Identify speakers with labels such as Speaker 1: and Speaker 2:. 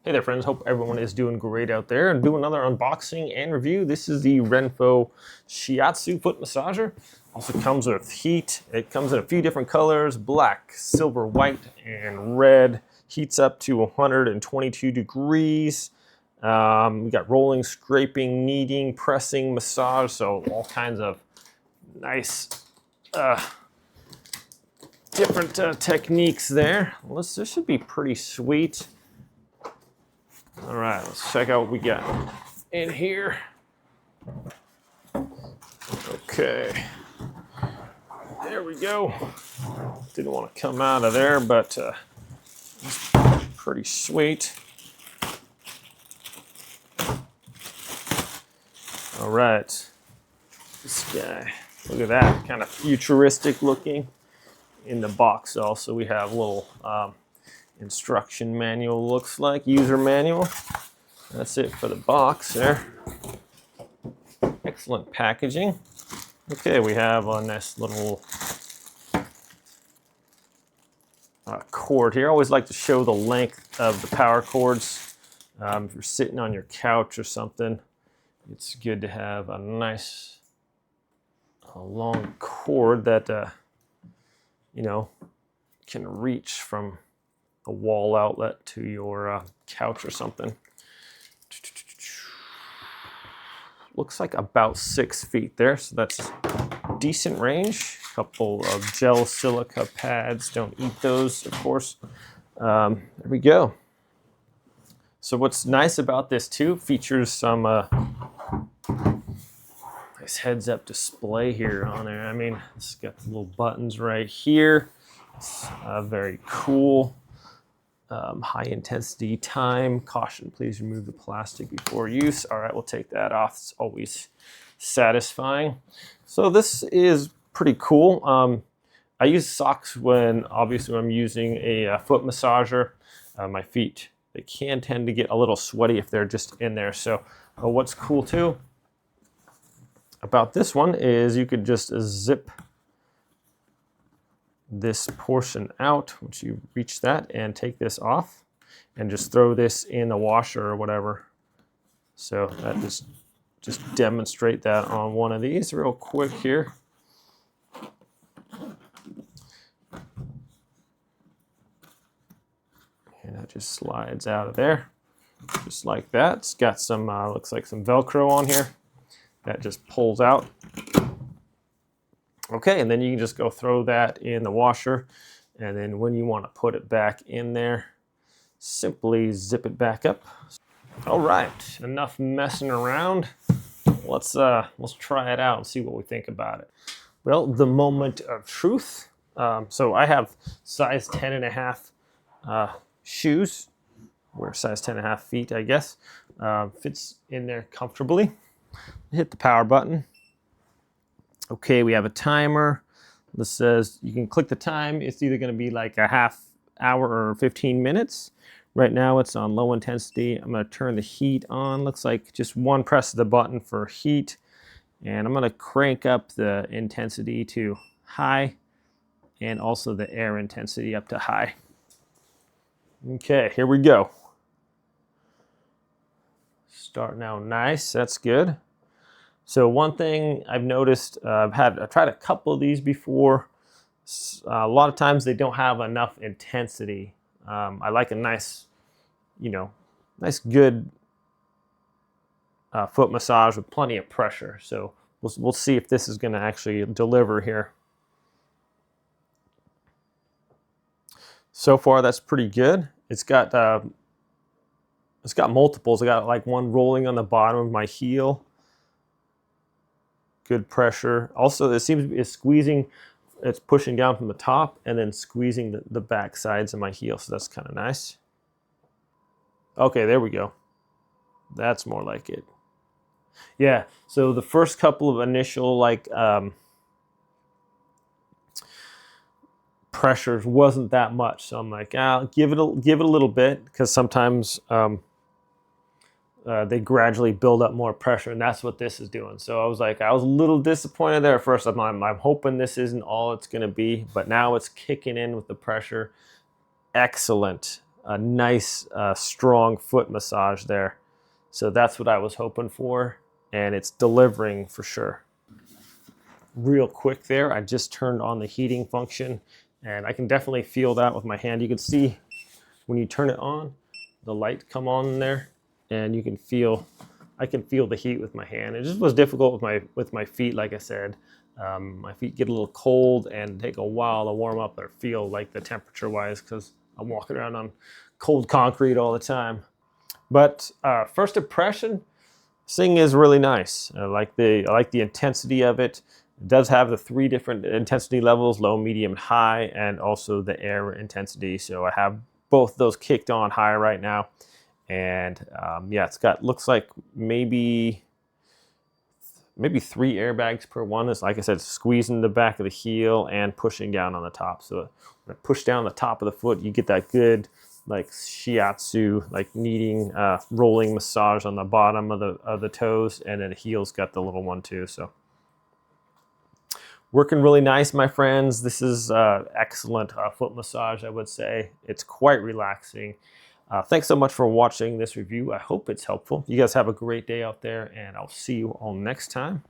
Speaker 1: Hey there friends, hope everyone is doing great out there and doing another unboxing and review. This is the RENPHO Shiatsu Foot Massager. Also comes with heat. It comes in a few different colors, black, silver, white, and red. Heats up to 122 degrees. We got rolling, scraping, kneading, pressing, massage, so all kinds of nice different techniques there. This should be pretty sweet. All right, let's check out what we got in here. Okay, there we go. Didn't want to come out of there, but it's pretty sweet. All right, this guy, look at that, kind of futuristic looking. In the box also we have a little instruction manual, looks like, user manual. That's it for the box there. Excellent packaging. Okay, we have a nice little cord here. I always like to show the length of the power cords. If you're sitting on your couch or something, it's good to have a nice long cord that you know, can reach from a wall outlet to your couch or something. Looks like about 6 feet there, so that's decent range. A couple of gel silica pads, don't eat those, of course. There we go. So what's nice about this too, features some nice heads-up display here on there. I mean, it's got the little buttons right here. It's very cool. High intensity time. Caution, please remove the plastic before use. All right, we'll take that off. It's always satisfying. So this is pretty cool. I use socks when I'm using a foot massager. My feet, they can tend to get a little sweaty if they're just in there. So what's cool too about this one is you could just zip this portion out once you reach that and take this off and just throw this in the washer or whatever. So that just demonstrate that on one of these real quick here. And that just slides out of there just like that. It's got some looks like some Velcro on here that just pulls out. Okay, and then you can just go throw that in the washer, and then when you want to put it back in there, simply zip it back up. All right, enough messing around. Let's try it out and see what we think about it. Well, the moment of truth. So I have size 10.5 shoes. Wear size 10.5 feet, I guess. Fits in there comfortably. Hit the power button. Okay, we have a timer. This says you can click the time. It's either going to be like a half hour or 15 minutes. Right now it's on low intensity. I'm going to turn the heat on. Looks like just one press of the button for heat. And I'm going to crank up the intensity to high and also the air intensity up to high. Okay, here we go. Starting out nice, that's good. So one thing I've noticed, I've tried a couple of these before. A lot of times they don't have enough intensity. I like a nice, nice good foot massage with plenty of pressure. So we'll see if this is going to actually deliver here. So far that's pretty good. It's got multiples. I got like one rolling on the bottom of my heel. Good pressure. Also, it seems to be squeezing, it's pushing down from the top and then squeezing the back sides of my heel, so that's kind of nice. Okay, there we go. That's more like it. Yeah, so the first couple of initial pressures wasn't that much, so I'm like, I'll give it a little bit, because sometimes they gradually build up more pressure, and that's what this is doing. So I was a little disappointed there at first. I'm hoping this isn't all it's going to be, but now it's kicking in with the pressure. Excellent. a nice, strong foot massage there. So that's what I was hoping for, and it's delivering for sure. Real quick there, I just turned on the heating function, and I can definitely feel that with my hand. You can see when you turn it on, the light come on there, and you can feel, I can feel the heat with my hand. It just was difficult with my feet, like I said. My feet get a little cold and take a while to warm up or feel like the temperature wise, because I'm walking around on cold concrete all the time. But first impression, this thing is really nice. I like the intensity of it. It does have the 3 different intensity levels: low, medium, and high, and also the air intensity. So I have both those kicked on high right now. And yeah, it's got, looks like maybe 3 airbags per one. It's, like I said, squeezing the back of the heel and pushing down on the top. So when I push down the top of the foot, you get that good like shiatsu, like kneading, rolling massage on the bottom of the toes, and then the heel's got the little one too. So working really nice, my friends. This is excellent foot massage, I would say. It's quite relaxing. Thanks so much for watching this review. I hope it's helpful. You guys have a great day out there, and I'll see you all next time.